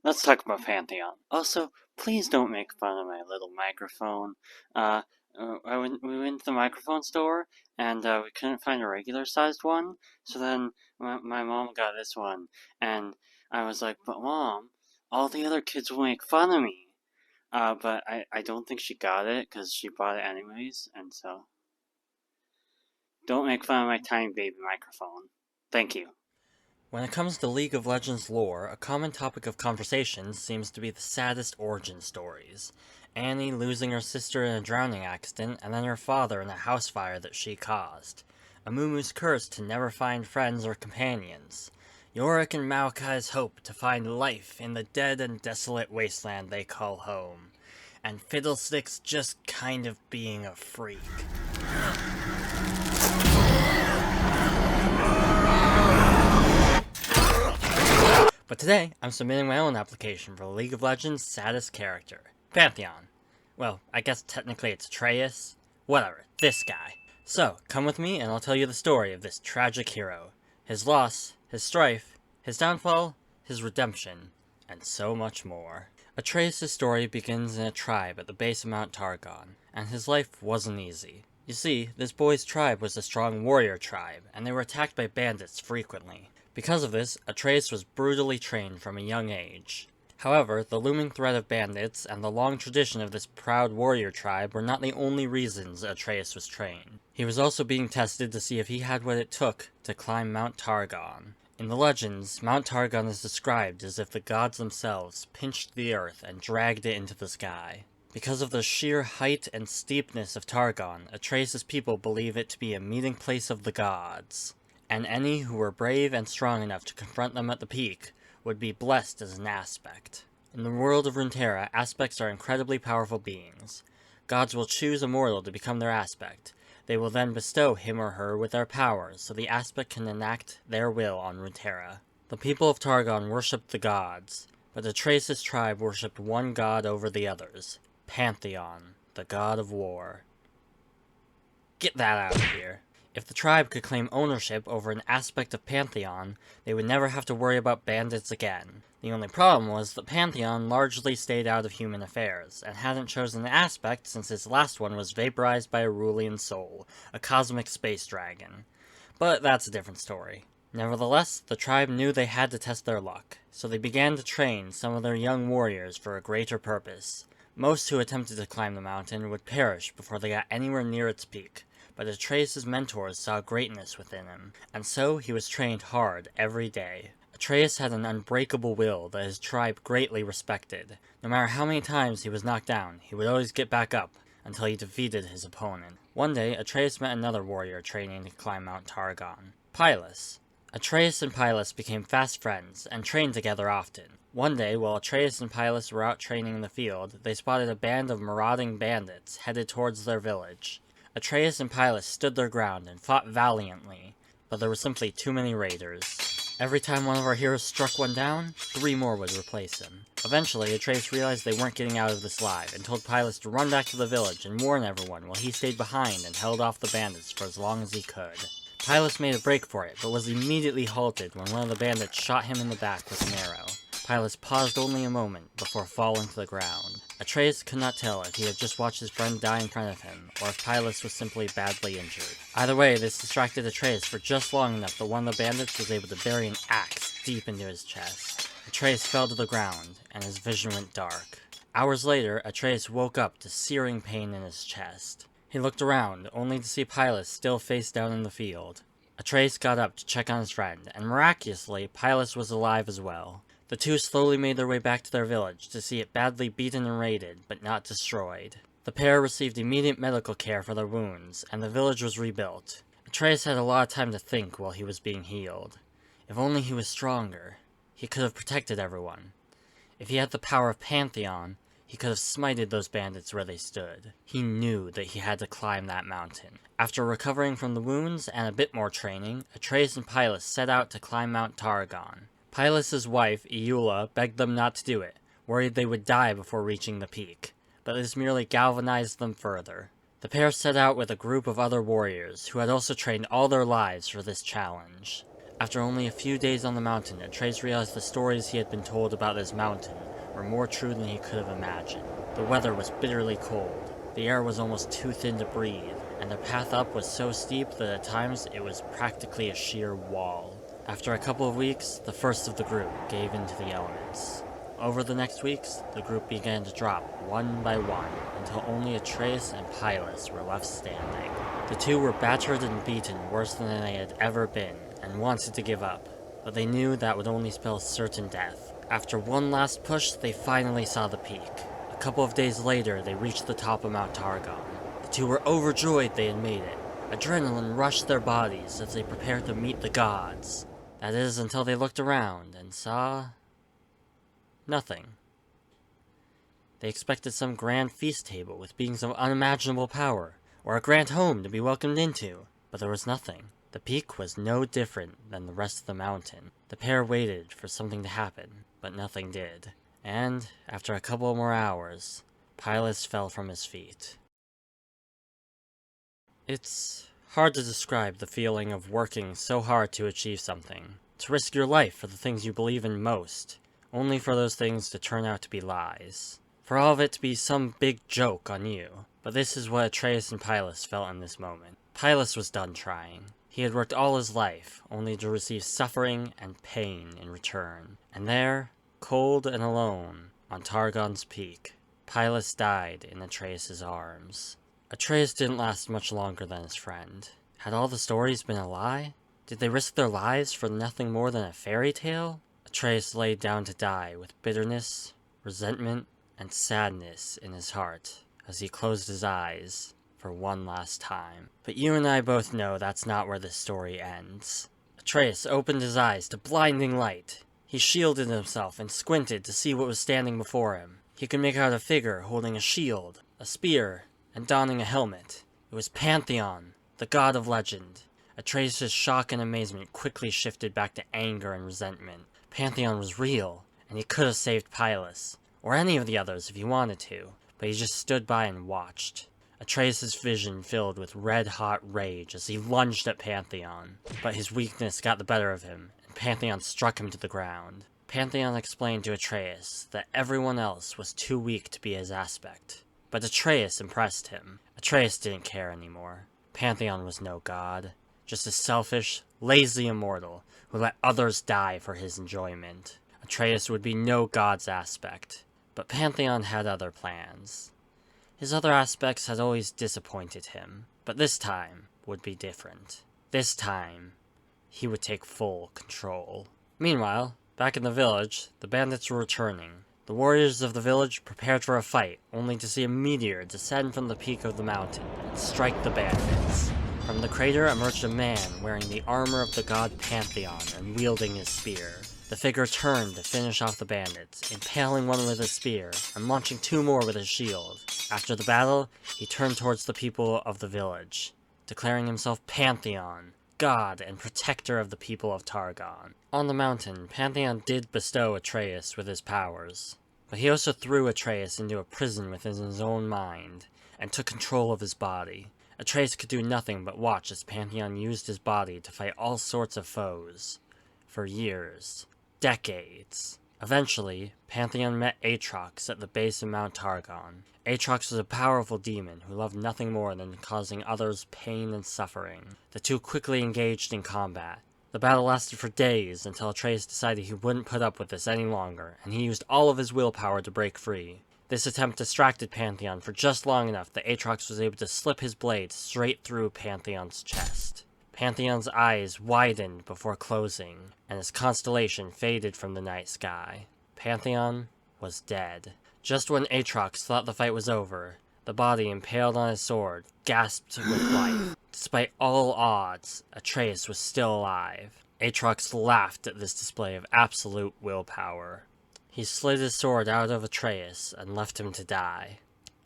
let's talk about Pantheon. Also, please don't make fun of my little microphone. We went to the microphone store, and we couldn't find a regular-sized one, so then my mom got this one, and I was like, but Mom, all the other kids will make fun of me. But I don't think she got it, because she bought it anyways, and so... Don't make fun of my tiny baby microphone. Thank you. When it comes to League of Legends lore, a common topic of conversation seems to be the saddest origin stories. Annie losing her sister in a drowning accident, and then her father in a house fire that she caused. Amumu's curse to never find friends or companions. Yorick and Maokai's hope to find life in the dead and desolate wasteland they call home. And Fiddlesticks just kind of being a freak. But today, I'm submitting my own application for the League of Legends' saddest character, Pantheon. Well, I guess technically it's Atreus. Whatever, this guy. So, come with me and I'll tell you the story of this tragic hero. His loss, his strife, his downfall, his redemption, and so much more. Atreus' story begins in a tribe at the base of Mount Targon, and his life wasn't easy. You see, this boy's tribe was a strong warrior tribe, and they were attacked by bandits frequently. Because of this, Atreus was brutally trained from a young age. However, the looming threat of bandits and the long tradition of this proud warrior tribe were not the only reasons Atreus was trained. He was also being tested to see if he had what it took to climb Mount Targon. In the legends, Mount Targon is described as if the gods themselves pinched the earth and dragged it into the sky. Because of the sheer height and steepness of Targon, Atreus' people believe it to be a meeting place of the gods. And any who were brave and strong enough to confront them at the peak would be blessed as an aspect. In the world of Runeterra, aspects are incredibly powerful beings. Gods will choose a mortal to become their aspect. They will then bestow him or her with their powers, so the aspect can enact their will on Runeterra. The people of Targon worshipped the gods, but Atreus' tribe worshipped one god over the others, Pantheon, the god of war. Get that out of here. If the tribe could claim ownership over an aspect of Pantheon, they would never have to worry about bandits again. The only problem was that Pantheon largely stayed out of human affairs, and hadn't chosen an aspect since its last one was vaporized by a Rulian soul, a cosmic space dragon. But that's a different story. Nevertheless, the tribe knew they had to test their luck, so they began to train some of their young warriors for a greater purpose. Most who attempted to climb the mountain would perish before they got anywhere near its peak. But Atreus' mentors saw greatness within him, and so he was trained hard every day. Atreus had an unbreakable will that his tribe greatly respected. No matter how many times he was knocked down, he would always get back up, until he defeated his opponent. One day, Atreus met another warrior training to climb Mount Targon, Pylus. Atreus and Pylus became fast friends, and trained together often. One day, while Atreus and Pylus were out training in the field, they spotted a band of marauding bandits headed towards their village. Atreus and Pylus stood their ground and fought valiantly, but there were simply too many raiders. Every time one of our heroes struck one down, 3 more would replace him. Eventually, Atreus realized they weren't getting out of this alive, and told Pylus to run back to the village and warn everyone while he stayed behind and held off the bandits for as long as he could. Pylus made a break for it, but was immediately halted when one of the bandits shot him in the back with an arrow. Pylus paused only a moment before falling to the ground. Atreus could not tell if he had just watched his friend die in front of him, or if Pylus was simply badly injured. Either way, this distracted Atreus for just long enough that one of the bandits was able to bury an axe deep into his chest. Atreus fell to the ground, and his vision went dark. Hours later, Atreus woke up to searing pain in his chest. He looked around, only to see Pylus still face down in the field. Atreus got up to check on his friend, and miraculously, Pylus was alive as well. The two slowly made their way back to their village to see it badly beaten and raided, but not destroyed. The pair received immediate medical care for their wounds, and the village was rebuilt. Atreus had a lot of time to think while he was being healed. If only he was stronger, he could have protected everyone. If he had the power of Pantheon, he could have smited those bandits where they stood. He knew that he had to climb that mountain. After recovering from the wounds and a bit more training, Atreus and Pylus set out to climb Mount Targon. Pylus' wife, Iula, begged them not to do it, worried they would die before reaching the peak, but this merely galvanized them further. The pair set out with a group of other warriors, who had also trained all their lives for this challenge. After only a few days on the mountain, Atreus realized the stories he had been told about this mountain were more true than he could have imagined. The weather was bitterly cold, the air was almost too thin to breathe, and the path up was so steep that at times it was practically a sheer wall. After a couple of weeks, the first of the group gave in to the elements. Over the next weeks, the group began to drop one by one until only Atreus and Pylus were left standing. The two were battered and beaten worse than they had ever been and wanted to give up, but they knew that would only spell certain death. After one last push, they finally saw the peak. A couple of days later, they reached the top of Mount Targon. The two were overjoyed they had made it. Adrenaline rushed their bodies as they prepared to meet the gods. That is, until they looked around and saw nothing. They expected some grand feast table with beings of unimaginable power, or a grand home to be welcomed into, but there was nothing. The peak was no different than the rest of the mountain. The pair waited for something to happen, but nothing did. And, after a couple more hours, Pylus fell from his feet. It's hard to describe the feeling of working so hard to achieve something, to risk your life for the things you believe in most, only for those things to turn out to be lies. For all of it to be some big joke on you. But this is what Atreus and Pylus felt in this moment. Pylus was done trying. He had worked all his life, only to receive suffering and pain in return. And there, cold and alone, on Targon's peak, Pylus died in Atreus' arms. Atreus didn't last much longer than his friend. Had all the stories been a lie? Did they risk their lives for nothing more than a fairy tale? Atreus lay down to die with bitterness, resentment, and sadness in his heart as he closed his eyes for one last time. But you and I both know that's not where this story ends. Atreus opened his eyes to blinding light. He shielded himself and squinted to see what was standing before him. He could make out a figure holding a shield, a spear, and donning a helmet. It was Pantheon, the god of legend. Atreus' shock and amazement quickly shifted back to anger and resentment. Pantheon was real, and he could have saved Pylus, or any of the others if he wanted to, but he just stood by and watched. Atreus' vision filled with red-hot rage as he lunged at Pantheon, but his weakness got the better of him, and Pantheon struck him to the ground. Pantheon explained to Atreus that everyone else was too weak to be his aspect, but Atreus impressed him. Atreus didn't care anymore. Pantheon was no god, just a selfish, lazy immortal who let others die for his enjoyment. Atreus would be no god's aspect, but Pantheon had other plans. His other aspects had always disappointed him, but this time would be different. This time, he would take full control. Meanwhile, back in the village, the bandits were returning. The warriors of the village prepared for a fight, only to see a meteor descend from the peak of the mountain and strike the bandits. From the crater emerged a man wearing the armor of the god Pantheon and wielding his spear. The figure turned to finish off the bandits, impaling one with his spear and launching two more with his shield. After the battle, he turned towards the people of the village, declaring himself Pantheon, god and protector of the people of Targon. On the mountain, Pantheon did bestow Atreus with his powers, but he also threw Atreus into a prison within his own mind, and took control of his body. Atreus could do nothing but watch as Pantheon used his body to fight all sorts of foes. For years. Decades. Eventually, Pantheon met Atreus at the base of Mount Targon. Atreus was a powerful demon who loved nothing more than causing others pain and suffering. The two quickly engaged in combat. The battle lasted for days until Atreus decided he wouldn't put up with this any longer, and he used all of his willpower to break free. This attempt distracted Pantheon for just long enough that Atreus was able to slip his blade straight through Pantheon's chest. Pantheon's eyes widened before closing, and his constellation faded from the night sky. Pantheon was dead. Just when Atreus thought the fight was over, the body impaled on his sword gasped with life. Despite all odds, Atreus was still alive. Atreus laughed at this display of absolute willpower. He slid his sword out of Atreus and left him to die.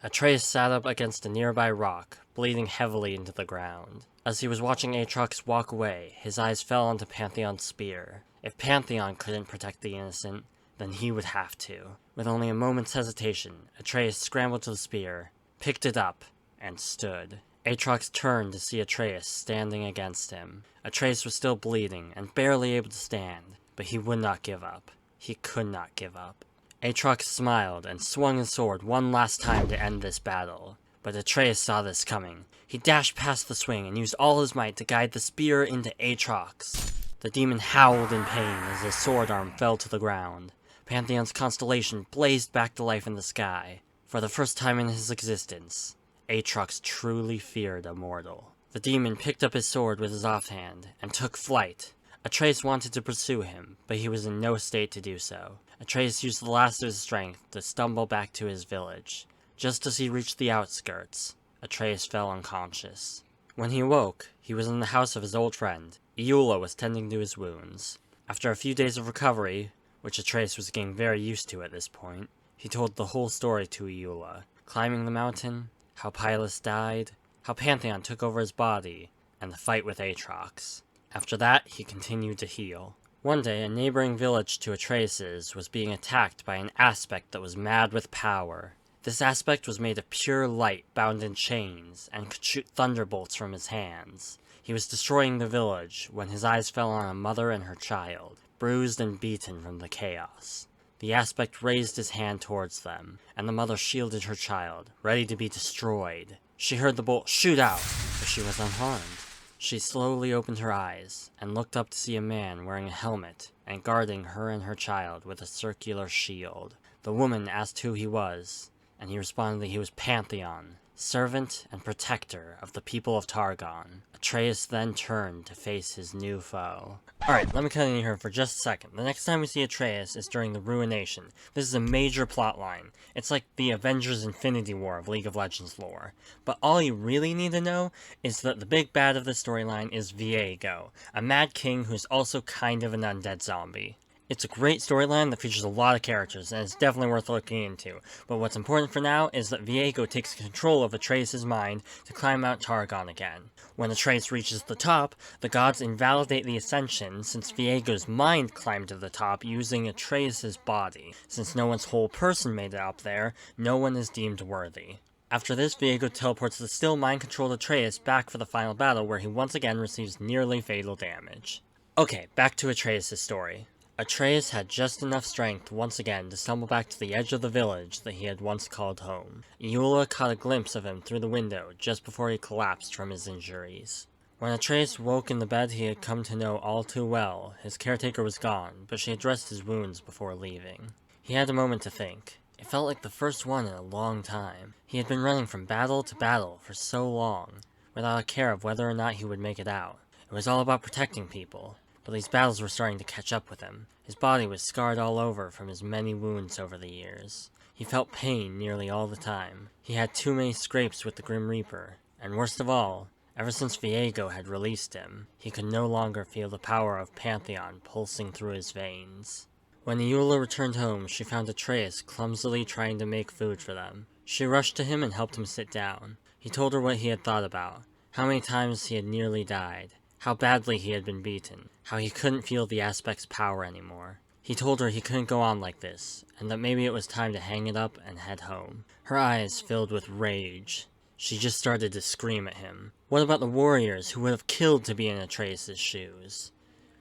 Atreus sat up against a nearby rock, bleeding heavily into the ground. As he was watching Atreus walk away, his eyes fell onto Pantheon's spear. If Pantheon couldn't protect the innocent, then he would have to. With only a moment's hesitation, Atreus scrambled to the spear, picked it up, and stood. Atrox turned to see Atreus standing against him. Atreus was still bleeding and barely able to stand, but he would not give up. He could not give up. Atrox smiled and swung his sword one last time to end this battle. But Atreus saw this coming. He dashed past the swing and used all his might to guide the spear into Atrox. The demon howled in pain as his sword arm fell to the ground. Pantheon's constellation blazed back to life in the sky. For the first time in his existence, Atrox truly feared a mortal. The demon picked up his sword with his offhand and took flight. Atreus wanted to pursue him, but he was in no state to do so. Atreus used the last of his strength to stumble back to his village. Just as he reached the outskirts, Atreus fell unconscious. When he awoke, he was in the house of his old friend. Iula was tending to his wounds. After a few days of recovery, which Atreus was getting very used to at this point, he told the whole story to Iula. Climbing the mountain, how Pylus died, how Pantheon took over his body, and the fight with Atrox. After that, he continued to heal. One day, a neighboring village to Atreus's was being attacked by an aspect that was mad with power. This aspect was made of pure light bound in chains, and could shoot thunderbolts from his hands. He was destroying the village when his eyes fell on a mother and her child, bruised and beaten from the chaos. The aspect raised his hand towards them, and the mother shielded her child, ready to be destroyed. She heard the bolt shoot out, but she was unharmed. She slowly opened her eyes, and looked up to see a man wearing a helmet, and guarding her and her child with a circular shield. The woman asked who he was, and he responded that he was Pantheon, servant and protector of the people of Targon. Atreus then turned to face his new foe. Alright, let me cut in here for just a second. The next time we see Atreus is during the Ruination. This is a major plotline. It's like the Avengers Infinity War of League of Legends lore. But all you really need to know is that the big bad of the storyline is Viego, a mad king who's also kind of an undead zombie. It's a great storyline that features a lot of characters, and it's definitely worth looking into. But what's important for now is that Viego takes control of Atreus' mind to climb Mount Targon again. When Atreus reaches the top, the gods invalidate the ascension since Viego's mind climbed to the top using Atreus' body. Since no one's whole person made it up there, no one is deemed worthy. After this, Viego teleports the still mind-controlled Atreus back for the final battle where he once again receives nearly fatal damage. Okay, back to Atreus' story. Atreus had just enough strength once again to stumble back to the edge of the village that he had once called home. Iula caught a glimpse of him through the window just before he collapsed from his injuries. When Atreus woke in the bed he had come to know all too well, his caretaker was gone, but she had dressed his wounds before leaving. He had a moment to think. It felt like the first one in a long time. He had been running from battle to battle for so long, without a care of whether or not he would make it out. It was all about protecting people. But these battles were starting to catch up with him. His body was scarred all over from his many wounds over the years. He felt pain nearly all the time. He had too many scrapes with the Grim Reaper. And worst of all, ever since Viego had released him, he could no longer feel the power of Pantheon pulsing through his veins. When Iula returned home, she found Atreus clumsily trying to make food for them. She rushed to him and helped him sit down. He told her what he had thought about, how many times he had nearly died, how badly he had been beaten, how he couldn't feel the aspect's power anymore. He told her he couldn't go on like this, and that maybe it was time to hang it up and head home. Her eyes filled with rage. She just started to scream at him. What about the warriors who would have killed to be in Atreus' shoes?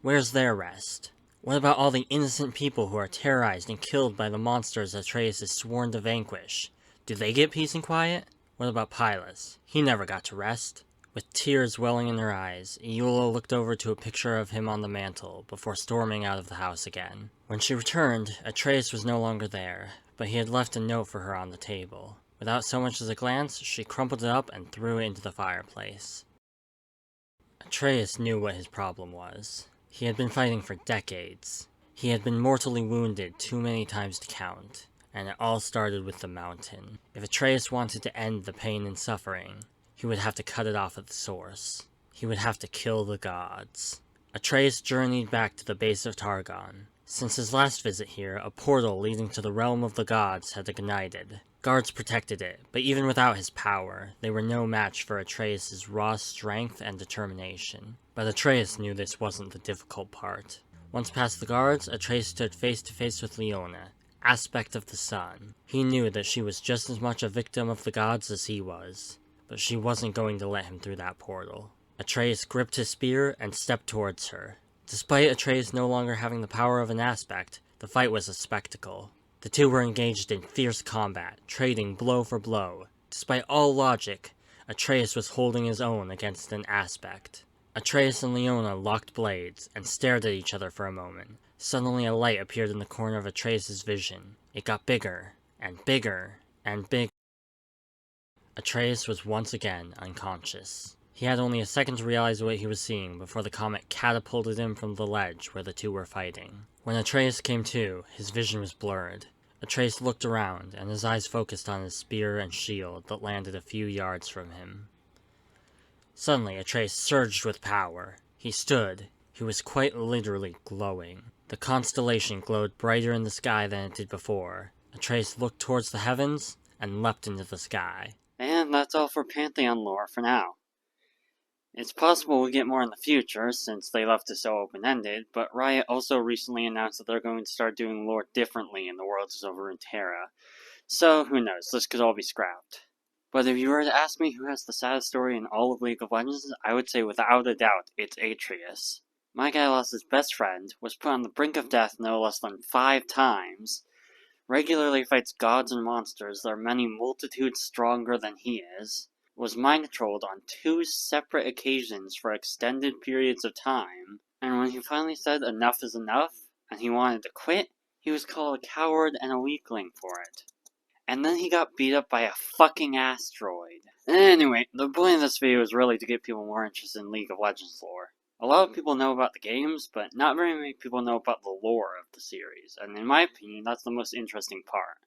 Where's their rest? What about all the innocent people who are terrorized and killed by the monsters Atreus is sworn to vanquish? Do they get peace and quiet? What about Pylus? He never got to rest. With tears welling in her eyes, Iula looked over to a picture of him on the mantel before storming out of the house again. When she returned, Atreus was no longer there, but he had left a note for her on the table. Without so much as a glance, she crumpled it up and threw it into the fireplace. Atreus knew what his problem was. He had been fighting for decades. He had been mortally wounded too many times to count, and it all started with the mountain. If Atreus wanted to end the pain and suffering, he would have to cut it off at the source. He would have to kill the gods. Atreus journeyed back to the base of Targon. Since his last visit here, a portal leading to the realm of the gods had ignited. Guards protected it, but even without his power, they were no match for Atreus' raw strength and determination. But Atreus knew this wasn't the difficult part. Once past the guards, Atreus stood face to face with Leona, aspect of the sun. He knew that she was just as much a victim of the gods as he was. but she wasn't going to let him through that portal. Atreus gripped his spear and stepped towards her. Despite Atreus no longer having the power of an aspect, the fight was a spectacle. The two were engaged in fierce combat, trading blow for blow. Despite all logic, Atreus was holding his own against an aspect. Atreus and Leona locked blades and stared at each other for a moment. Suddenly a light appeared in the corner of Atreus' vision. It got bigger, and bigger, and bigger. Atreus was once again unconscious. He had only a second to realize what he was seeing before the comet catapulted him from the ledge where the two were fighting. When Atreus came to, his vision was blurred. Atreus looked around, and his eyes focused on his spear and shield that landed a few yards from him. Suddenly, Atreus surged with power. He stood. He was quite literally glowing. The constellation glowed brighter in the sky than it did before. Atreus looked towards the heavens and leapt into the sky. And that's all for Pantheon lore for now. It's possible we'll get more in the future, since they left it so open-ended, but Riot also recently announced that they're going to start doing lore differently in the worlds of Runeterra. So, who knows, this could all be scrapped. But if you were to ask me who has the saddest story in all of League of Legends, I would say without a doubt, it's Atreus. My guy lost his best friend, was put on the brink of death no less than 5 times, regularly fights gods and monsters that are many multitudes stronger than he is, was mind-controlled on 2 separate occasions for extended periods of time, and when he finally said enough is enough, and he wanted to quit, he was called a coward and a weakling for it. And then he got beat up by a fucking asteroid. Anyway, the point of this video is really to get people more interested in League of Legends lore. A lot of people know about the games, but not very many people know about the lore of the series, and in my opinion, that's the most interesting part.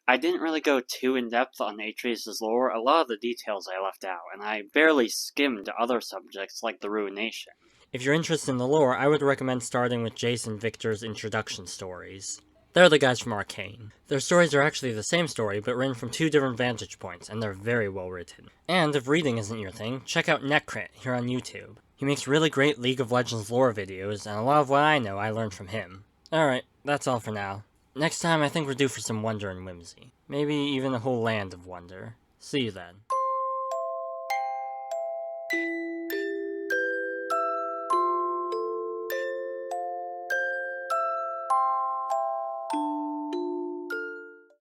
I didn't really go too in-depth on Atreus' lore, a lot of the details I left out, and I barely skimmed other subjects like the Ruination. If you're interested in the lore, I would recommend starting with Jace and Victor's introduction stories. They're the guys from Arcane. Their stories are actually the same story, but written from 2 different vantage points, and they're very well written. And if reading isn't your thing, check out Netcrit here on YouTube. He makes really great League of Legends lore videos, and a lot of what I know I learned from him. Alright, that's all for now. Next time I think we're due for some wonder and whimsy. Maybe even a whole land of wonder. See you then.